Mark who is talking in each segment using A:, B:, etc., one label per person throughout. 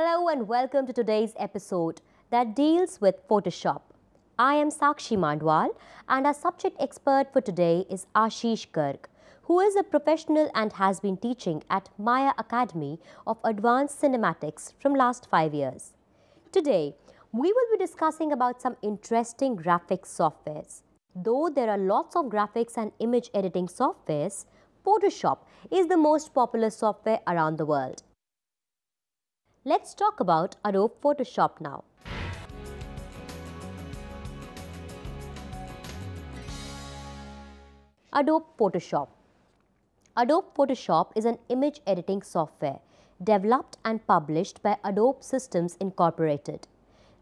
A: Hello and welcome to today's episode that deals with Photoshop. I am Sakshi Mandwal and our subject expert for today is Ashish Garg, who is a professional and has been teaching at Maya Academy of Advanced Cinematics from last 5 years. Today, we will be discussing about some interesting graphics softwares. Though there are lots of graphics and image editing softwares, Photoshop is the most popular software around the world. Let's talk about Adobe Photoshop now. Adobe Photoshop. Adobe Photoshop is an image editing software developed and published by Adobe Systems Incorporated.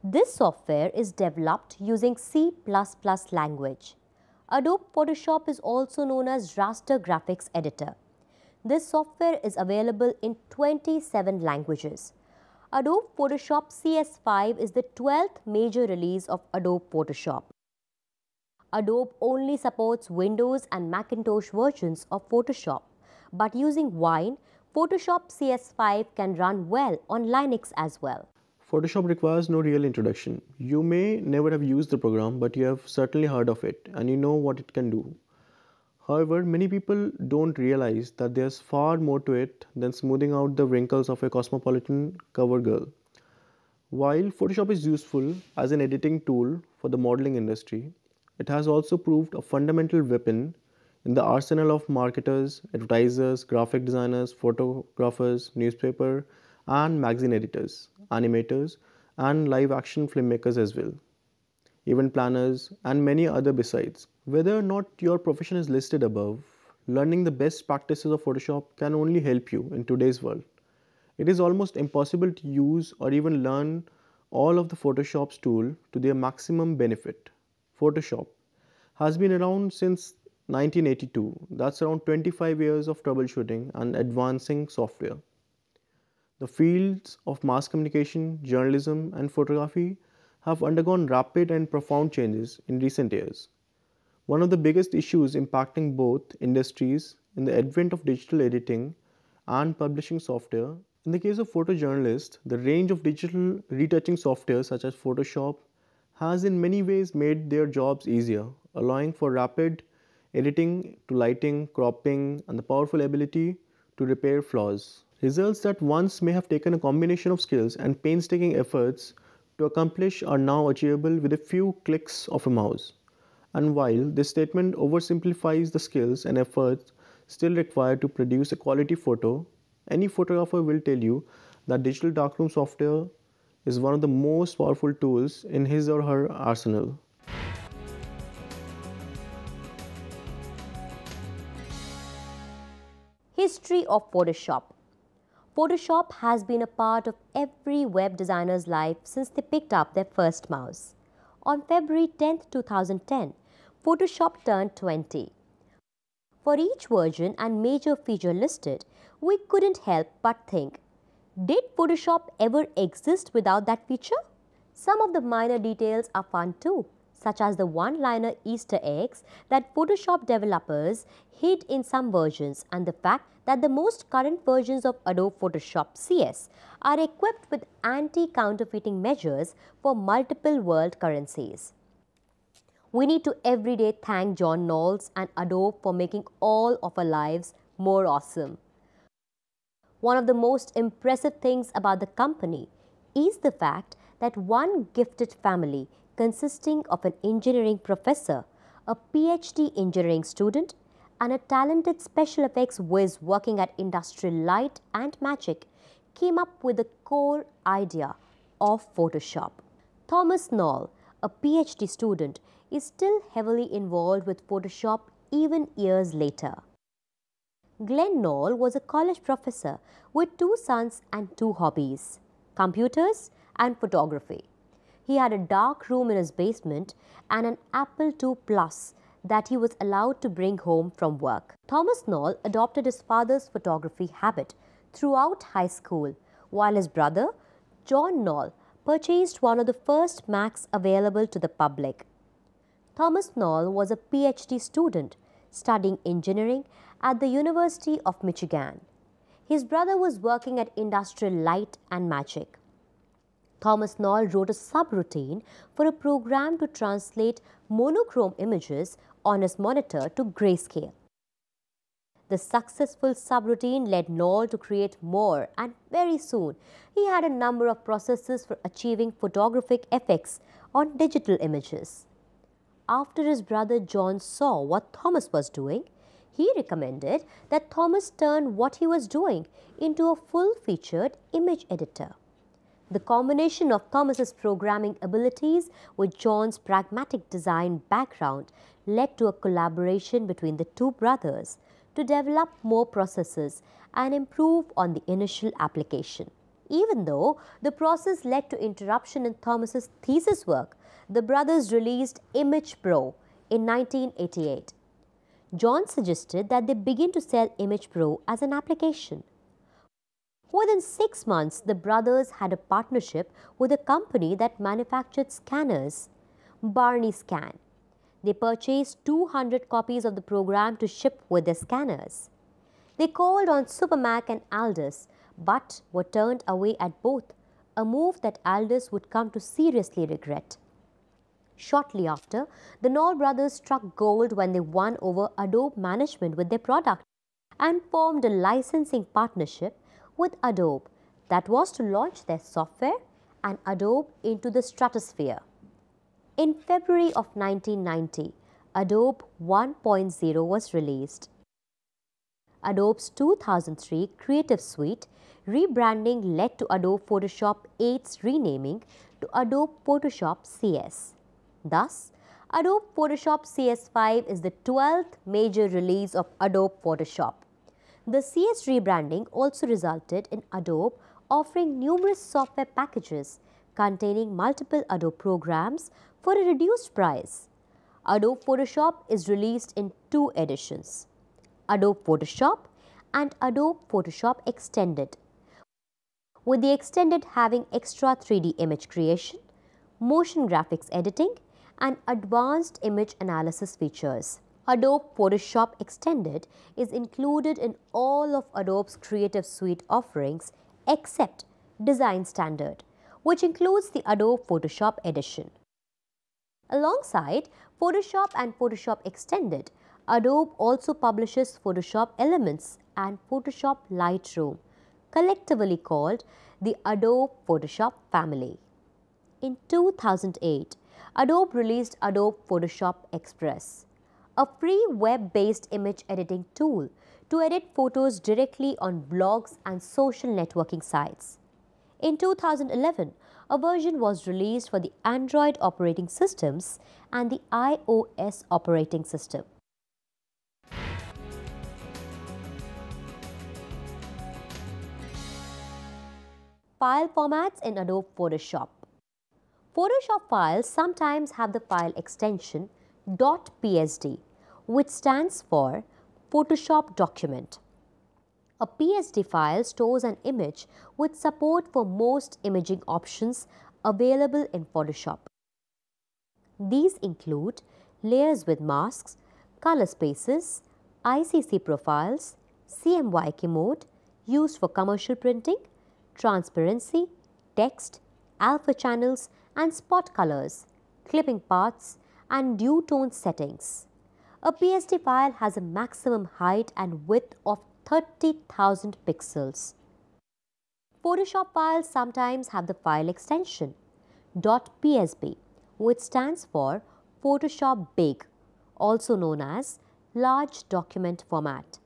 A: This software is developed using C++ language. Adobe Photoshop is also known as Raster Graphics Editor. This software is available in 27 languages. Adobe Photoshop CS5 is the 12th major release of Adobe Photoshop. Adobe only supports Windows and Macintosh versions of Photoshop, but using Wine, Photoshop CS5 can run well on Linux as well.
B: Photoshop requires no real introduction. You may never have used the program, but you have certainly heard of it and you know what it can do. However, many people don't realize that there's far more to it than smoothing out the wrinkles of a cosmopolitan cover girl. While Photoshop is useful as an editing tool for the modeling industry, it has also proved a fundamental weapon in the arsenal of marketers, advertisers, graphic designers, photographers, newspaper and magazine editors, animators, and live action filmmakers as well, event planners, and many other besides. Whether or not your profession is listed above, learning the best practices of Photoshop can only help you in today's world. It is almost impossible to use or even learn all of the Photoshop's tools to their maximum benefit. Photoshop has been around since 1982. That's around 25 years of troubleshooting and advancing software. The fields of mass communication, journalism, and photography have undergone rapid and profound changes in recent years. One of the biggest issues impacting both industries in the advent of digital editing and publishing software. In the case of photojournalists, the range of digital retouching software such as Photoshop has in many ways made their jobs easier, allowing for rapid editing to lighting, cropping, and the powerful ability to repair flaws. Results that once may have taken a combination of skills and painstaking efforts to accomplish are now achievable with a few clicks of a mouse. And while this statement oversimplifies the skills and efforts still required to produce a quality photo, any photographer will tell you that digital darkroom software is one of the most powerful tools in his or her arsenal.
A: History of Photoshop. Photoshop has been a part of every web designer's life since they picked up their first mouse. On February 10, 2010, Photoshop turned 20. For each version and major feature listed, we couldn't help but think, did Photoshop ever exist without that feature? Some of the minor details are fun too, such as the one-liner Easter eggs that Photoshop developers hid in some versions and the fact that the most current versions of Adobe Photoshop CS are equipped with anti-counterfeiting measures for multiple world currencies. We need to every day thank John Knowles and Adobe for making all of our lives more awesome. One of the most impressive things about the company is the fact that one gifted family consisting of an engineering professor, a PhD engineering student, and a talented special effects whiz working at Industrial Light and Magic came up with the core idea of Photoshop. Thomas Knoll, a PhD student, is still heavily involved with Photoshop even years later. Glenn Knoll was a college professor with 2 sons and 2 hobbies, computers and photography. He had a dark room in his basement and an Apple II Plus that he was allowed to bring home from work. Thomas Knoll adopted his father's photography habit throughout high school, while his brother, John Knoll, purchased one of the first Macs available to the public. Thomas Knoll was a PhD student studying engineering at the University of Michigan. His brother was working at Industrial Light and Magic. Thomas Knoll wrote a subroutine for a program to translate monochrome images on his monitor to grayscale. The successful subroutine led Knoll to create more, and very soon he had a number of processes for achieving photographic effects on digital images. After his brother John saw what Thomas was doing, he recommended that Thomas turn what he was doing into a full-featured image editor. The combination of Thomas's programming abilities with John's pragmatic design background led to a collaboration between the two brothers to develop more processes and improve on the initial application. Even though the process led to interruption in Thomas's thesis work, the brothers released Image Pro in 1988. John suggested that they begin to sell Image Pro as an application. Within 6 months, the brothers had a partnership with a company that manufactured scanners, Barney Scan. They purchased 200 copies of the program to ship with their scanners. They called on Supermac and Aldus, but were turned away at both, a move that Aldus would come to seriously regret. Shortly after, the Knoll brothers struck gold when they won over Adobe management with their product and formed a licensing partnership with Adobe that was to launch their software and Adobe into the stratosphere. In February of 1990, Adobe 1.0 was released. Adobe's 2003 Creative Suite rebranding led to Adobe Photoshop 8's renaming to Adobe Photoshop CS. Thus, Adobe Photoshop CS5 is the 12th major release of Adobe Photoshop. The CS rebranding also resulted in Adobe offering numerous software packages containing multiple Adobe programs for a reduced price. Adobe Photoshop is released in 2 editions, Adobe Photoshop and Adobe Photoshop Extended, with the Extended having extra 3D image creation, motion graphics editing, and advanced image analysis features. Adobe Photoshop Extended is included in all of Adobe's Creative Suite offerings except Design Standard, which includes the Adobe Photoshop Edition. Alongside Photoshop and Photoshop Extended, Adobe also publishes Photoshop Elements and Photoshop Lightroom, collectively called the Adobe Photoshop family. In 2008, Adobe released Adobe Photoshop Express, a free web-based image editing tool to edit photos directly on blogs and social networking sites. In 2011, a version was released for the Android operating systems and the iOS operating system. File formats in Adobe Photoshop. Photoshop files sometimes have the file extension .psd, which stands for Photoshop Document. A PSD file stores an image with support for most imaging options available in Photoshop. These include layers with masks, color spaces, ICC profiles, CMYK mode used for commercial printing, transparency, text, alpha channels and spot colors, clipping paths and due tone settings. A PSD file has a maximum height and width of 30,000 pixels. Photoshop files sometimes have the file extension .psb, which stands for Photoshop Big, also known as Large Document Format.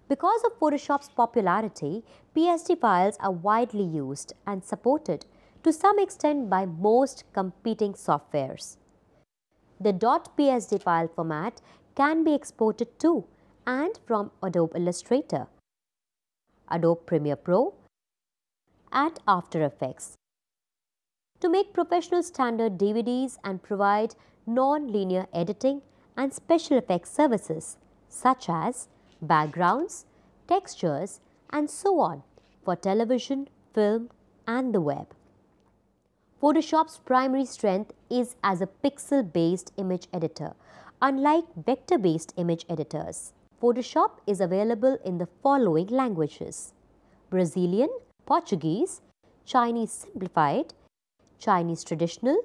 A: Because of Photoshop's popularity, PSD files are widely used and supported to some extent by most competing softwares. The .psd file format can be exported to and from Adobe Illustrator, Adobe Premiere Pro, and After Effects to make professional standard DVDs and provide non-linear editing and special effects services such as backgrounds, textures, and so on for television, film, and the web. Photoshop's primary strength is as a pixel-based image editor, unlike vector-based image editors. Photoshop is available in the following languages: Brazilian, Portuguese, Chinese Simplified, Chinese traditional,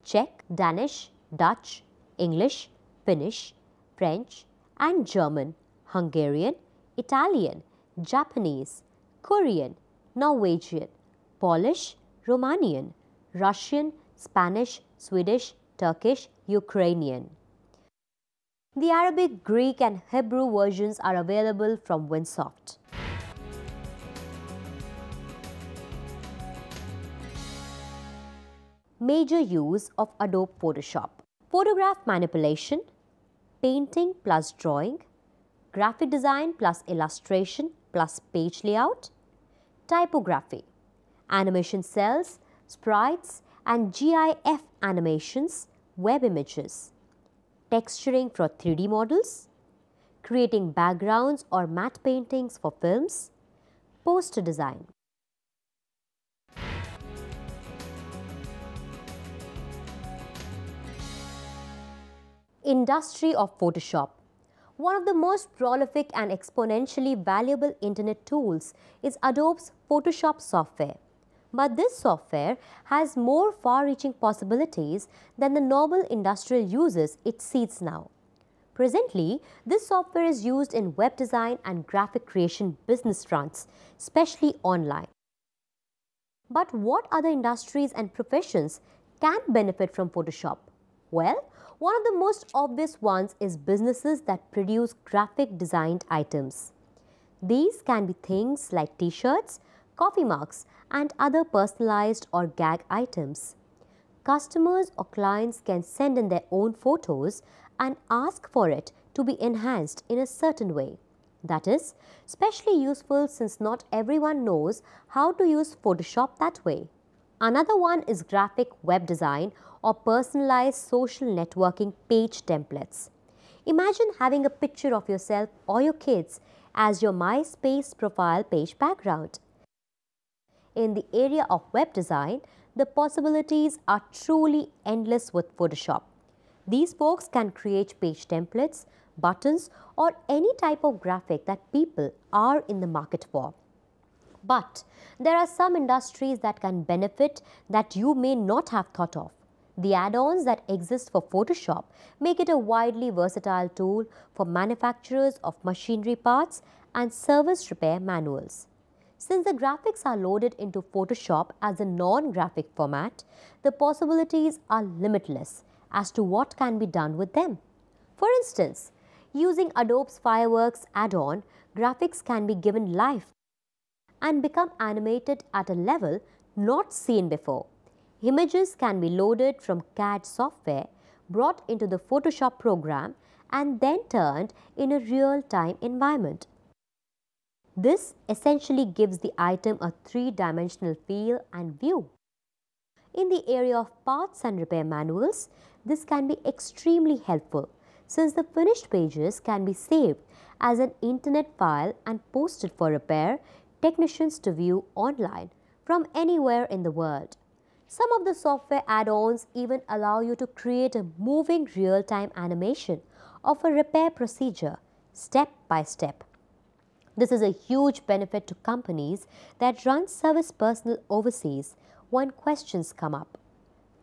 A: Czech, Danish, Dutch, English, Finnish, French and German, Hungarian, Italian, Japanese, Korean, Norwegian, Polish, Romanian, Russian, Spanish, Swedish, Turkish, Ukrainian. The Arabic, Greek and Hebrew versions are available from Winsoft. Major use of Adobe Photoshop: photograph manipulation, painting plus drawing, graphic design plus illustration plus page layout, typography, animation cells, sprites and GIF animations, web images, texturing for 3D models, creating backgrounds or matte paintings for films, poster design. Industry of Photoshop. One of the most prolific and exponentially valuable internet tools is Adobe's Photoshop software. But this software has more far-reaching possibilities than the normal industrial users it sees now. Presently, this software is used in web design and graphic creation business fronts, especially online. But what other industries and professions can benefit from Photoshop? Well, one of the most obvious ones is businesses that produce graphic designed items. These can be things like t-shirts, coffee mugs, and other personalized or gag items. Customers or clients can send in their own photos and ask for it to be enhanced in a certain way. That is especially useful since not everyone knows how to use Photoshop that way. Another one is graphic web design or personalized social networking page templates. Imagine having a picture of yourself or your kids as your MySpace profile page background. In the area of web design, the possibilities are truly endless with Photoshop. These folks can create page templates, buttons, or any type of graphic that people are in the market for. But there are some industries that can benefit that you may not have thought of. The add-ons that exist for Photoshop make it a widely versatile tool for manufacturers of machinery parts and service repair manuals. Since the graphics are loaded into Photoshop as a non-graphic format, the possibilities are limitless as to what can be done with them. For instance, using Adobe's Fireworks add-on, graphics can be given life and become animated at a level not seen before. Images can be loaded from CAD software, brought into the Photoshop program, and then turned in a real-time environment. This essentially gives the item a three-dimensional feel and view. In the area of parts and repair manuals, this can be extremely helpful since the finished pages can be saved as an internet file and posted for repair technicians to view online from anywhere in the world. Some of the software add-ons even allow you to create a moving real-time animation of a repair procedure step by step. This is a huge benefit to companies that run service personnel overseas when questions come up.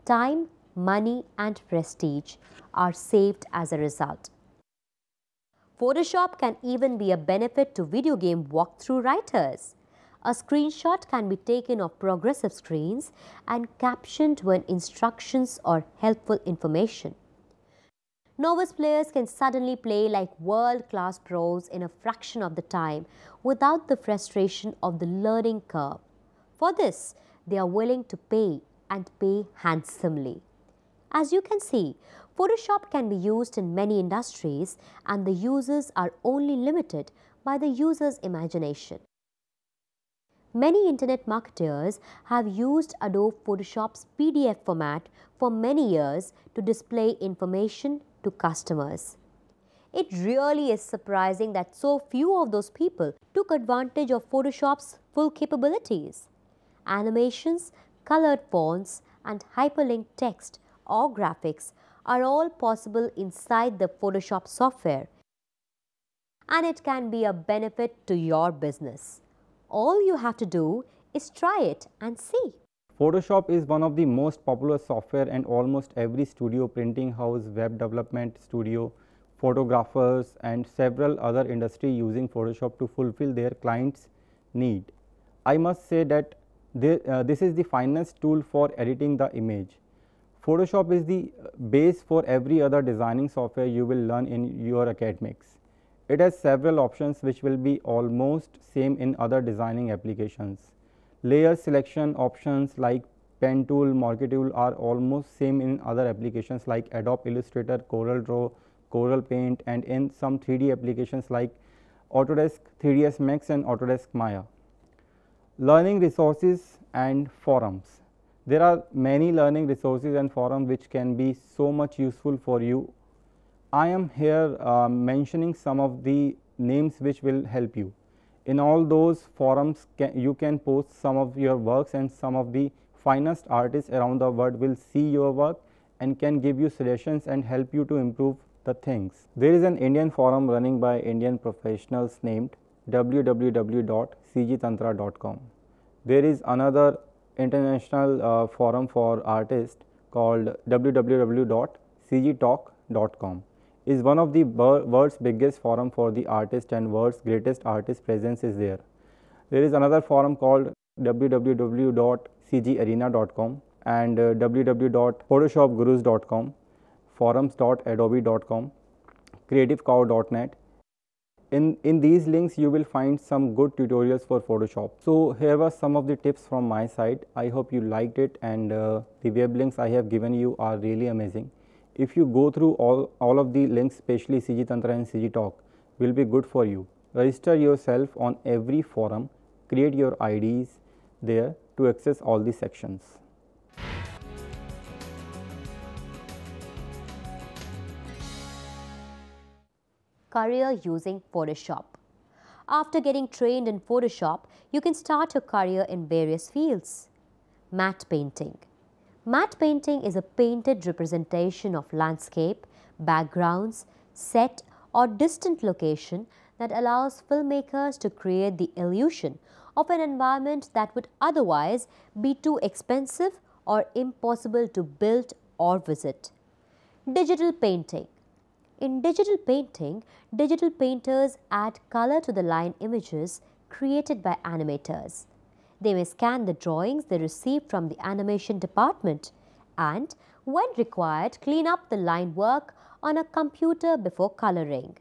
A: Time, money and prestige are saved as a result. Photoshop can even be a benefit to video game walkthrough writers. A screenshot can be taken of progressive screens and captioned when instructions or helpful information. Novice players can suddenly play like world-class pros in a fraction of the time without the frustration of the learning curve. For this, they are willing to pay and pay handsomely. As you can see, Photoshop can be used in many industries and the uses are only limited by the user's imagination. Many internet marketers have used Adobe Photoshop's PDF format for many years to display information to customers. It really is surprising that so few of those people took advantage of Photoshop's full capabilities. Animations, colored fonts, and hyperlinked text or graphics are all possible inside the Photoshop software, and it can be a benefit to your business. All you have to do is try it and see.
C: Photoshop is one of the most popular software, and almost every studio, printing house, web development studio, photographers and several other industry using Photoshop to fulfill their clients' need. I must say that this is the finest tool for editing the image. Photoshop is the base for every other designing software you will learn in your academics. It has several options which will be almost same in other designing applications. Layer selection options like pen tool, marquee tool are almost same in other applications like Adobe Illustrator, Corel Draw, Corel Paint, and in some 3D applications like Autodesk 3ds Max and Autodesk Maya. Learning resources and forums. There are many learning resources and forums which can be so much useful for you. I am here mentioning some of the names which will help you. In all those forums, you can post some of your works, and some of the finest artists around the world will see your work and can give you suggestions and help you to improve the things. There is an Indian forum running by Indian professionals named www.cgtantra.com. There is another international forum for artists called www.cgtalk.com. is one of the world's biggest forum for the artist, and world's greatest artist presence is there. There is another forum called www.cgarena.com and www.photoshopgurus.com, forums.adobe.com, creativecow.net. In these links you will find some good tutorials for Photoshop. So here were some of the tips from my side. I hope you liked it, and the web links I have given you are really amazing. If you go through all of the links, especially CG Tantra and CG Talk, will be good for you. Register yourself on every forum, create your IDs there to access all the sections.
A: Career using Photoshop. After getting trained in Photoshop, you can start your career in various fields. Matte painting. Matte painting is a painted representation of landscape, backgrounds, set or distant location that allows filmmakers to create the illusion of an environment that would otherwise be too expensive or impossible to build or visit. Digital painting. In digital painting, digital painters add color to the line images created by animators. They may scan the drawings they receive from the animation department and, when required, clean up the line work on a computer before coloring.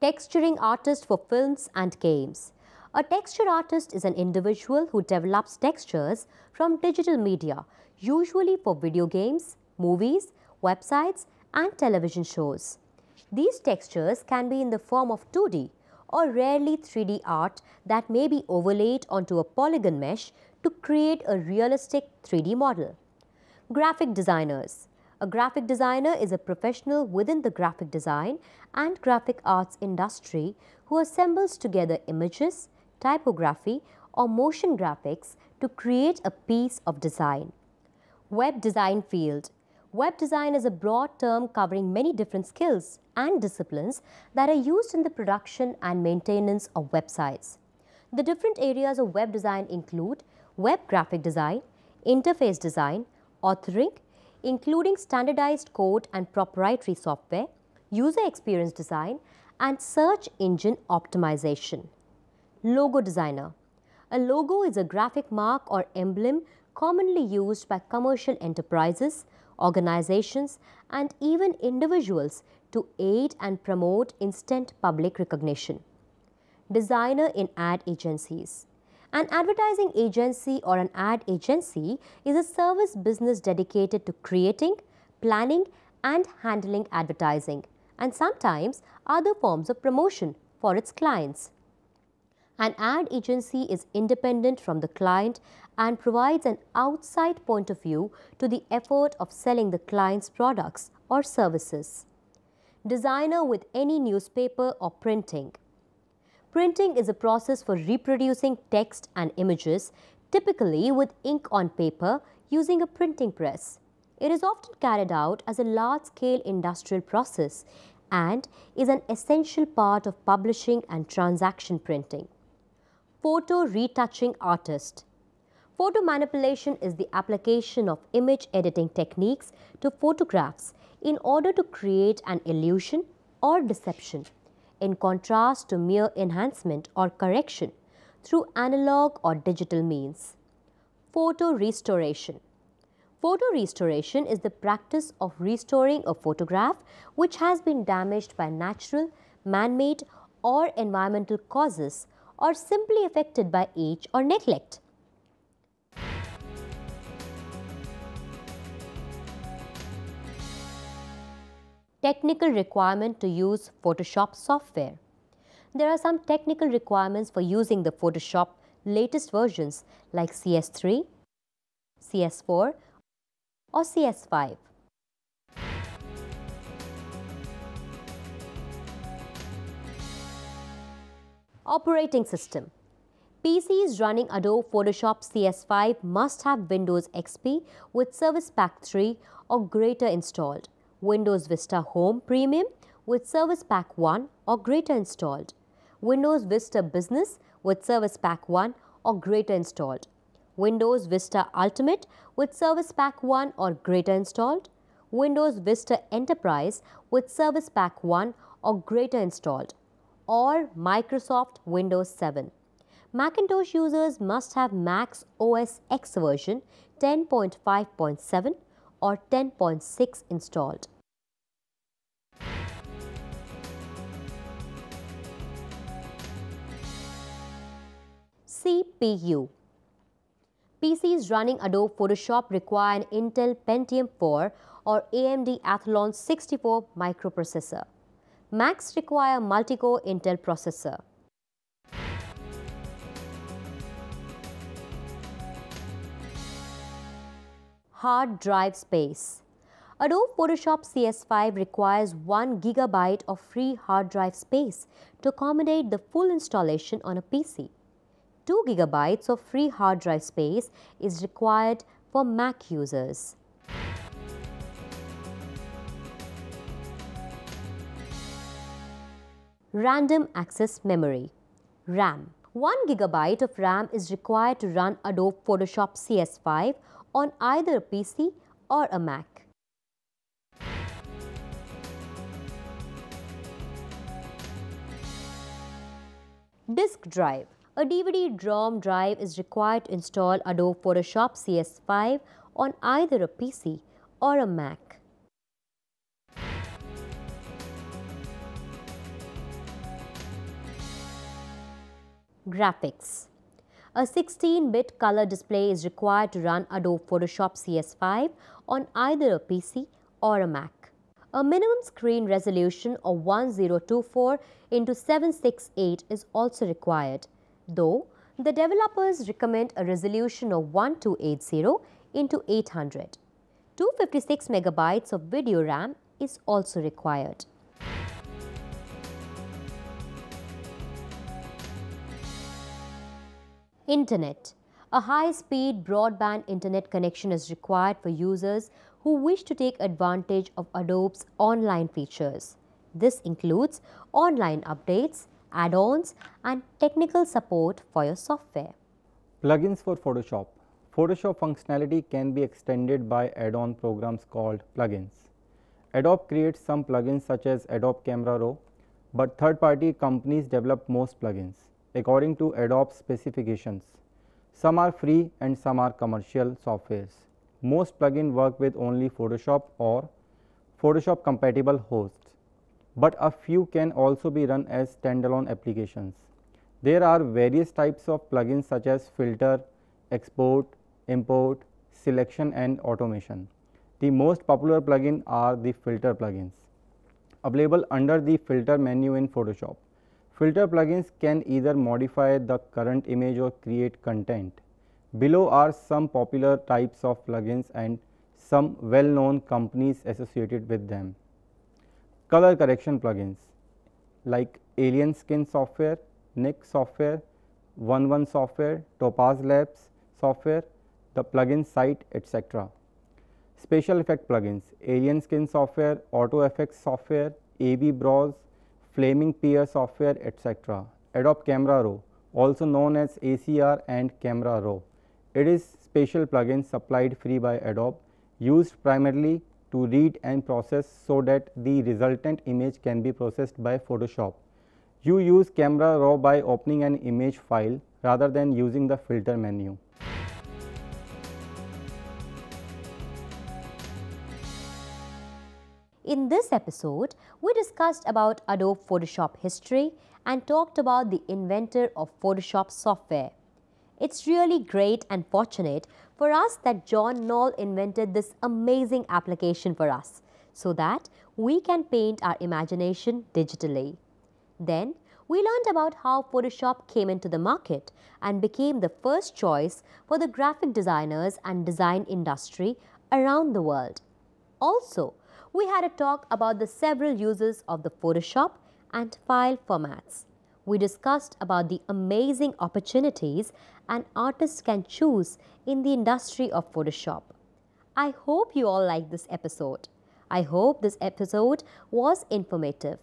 A: Texturing artist for films and games. A texture artist is an individual who develops textures from digital media, usually for video games, movies, websites, and television shows. These textures can be in the form of 2D or rarely 3D art that may be overlaid onto a polygon mesh to create a realistic 3D model. Graphic designers. A graphic designer is a professional within the graphic design and graphic arts industry who assembles together images, typography, or motion graphics to create a piece of design. Web design field. Web design is a broad term covering many different skills and disciplines that are used in the production and maintenance of websites. The different areas of web design include web graphic design, interface design, authoring, including standardized code and proprietary software, user experience design, and search engine optimization. Logo designer. A logo is a graphic mark or emblem commonly used by commercial enterprises, organizations, and even individuals to aid and promote instant public recognition. Designer in ad agencies. An advertising agency or an ad agency is a service business dedicated to creating, planning, and handling advertising, and sometimes other forms of promotion for its clients. An ad agency is independent from the client and provides an outside point of view to the effort of selling the client's products or services. Designer with any newspaper or printing. Printing is a process for reproducing text and images, typically with ink on paper using a printing press. It is often carried out as a large-scale industrial process and is an essential part of publishing and transaction printing. Photo retouching artist. Photo manipulation is the application of image editing techniques to photographs in order to create an illusion or deception, in contrast to mere enhancement or correction through analog or digital means. Photo restoration. Photo restoration is the practice of restoring a photograph which has been damaged by natural, man-made or environmental causes or simply affected by age or neglect. Technical requirement to use Photoshop software. There are some technical requirements for using the Photoshop latest versions like CS3, CS4 or CS5. Operating system. PCs running Adobe Photoshop CS5 must have Windows XP with Service Pack 3 or greater installed, Windows Vista Home Premium with Service Pack 1 or greater installed, Windows Vista Business with Service Pack 1 or greater installed, Windows Vista Ultimate with Service Pack 1 or greater installed, Windows Vista Enterprise with Service Pack 1 or greater installed, or Microsoft Windows 7. Macintosh users must have Mac OS X version 10.5.7 or 10.6 installed. CPU. PCs running Adobe Photoshop require an Intel Pentium 4 or AMD Athlon 64 microprocessor. Macs require multi-core Intel processor. Hard drive space. Adobe Photoshop CS5 requires 1 GB of free hard drive space to accommodate the full installation on a PC. 2 GB of free hard drive space is required for Mac users. Random access memory, RAM. 1 GB of RAM is required to run Adobe Photoshop CS5 on either a PC or a Mac. Disk drive. A DVD-ROM drive is required to install Adobe Photoshop CS5 on either a PC or a Mac. Graphics. A 16-bit color display is required to run Adobe Photoshop CS5 on either a PC or a Mac. A minimum screen resolution of 1024 × 768 is also required, though the developers recommend a resolution of 1280 × 800. 256 MB of video RAM is also required. Internet. A high-speed broadband internet connection is required for users who wish to take advantage of Adobe's online features. This includes online updates, add-ons, and technical support for your software.
C: Plugins for Photoshop. Photoshop functionality can be extended by add-on programs called plugins. Adobe creates some plugins such as Adobe Camera Raw, but third-party companies develop most plugins according to Adobe specifications. Some are free and some are commercial softwares. Most plugins work with only Photoshop or Photoshop compatible hosts, but a few can also be run as standalone applications. There are various types of plugins such as filter, export, import, selection and automation. The most popular plugins are the filter plugins, available under the filter menu in Photoshop. Filter plugins can either modify the current image or create content. Below are some popular types of plugins and some well-known companies associated with them. Color correction plugins like Alien Skin software, Nik software, 11 software, Topaz Labs software, the plugin site, etc. Special effect plugins, Alien Skin software, Auto Effects software, AB Browse, Flaming Peer software, etc. Adobe Camera Raw, also known as ACR and Camera Raw, It is special plugin supplied free by Adobe, used primarily to read and process so that the resultant image can be processed by Photoshop. You use Camera Raw by opening an image file rather than using the filter menu.
A: In this episode, we discussed about Adobe Photoshop history and talked about the inventor of Photoshop software. It's really great and fortunate for us that John Knoll invented this amazing application for us so that we can paint our imagination digitally. Then, we learned about how Photoshop came into the market and became the first choice for the graphic designers and design industry around the world. Also, we had a talk about the several uses of the Photoshop and file formats. We discussed about the amazing opportunities an artist can choose in the industry of Photoshop. I hope you all liked this episode. I hope this episode was informative.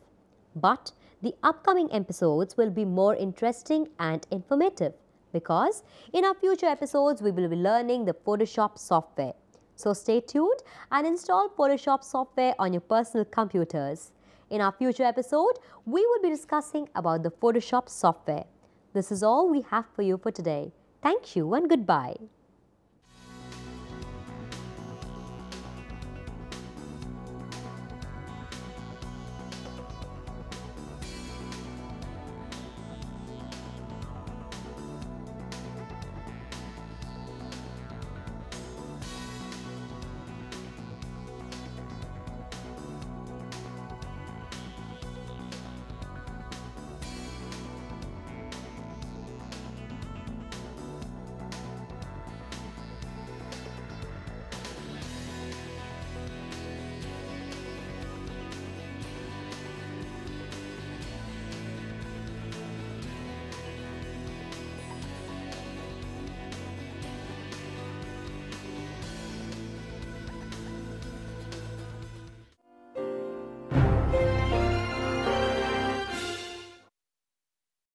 A: But the upcoming episodes will be more interesting and informative because in our future episodes we will be learning the Photoshop software. So stay tuned and install Photoshop software on your personal computers. In our future episode, we will be discussing about the Photoshop software. This is all we have for you for today. Thank you and goodbye.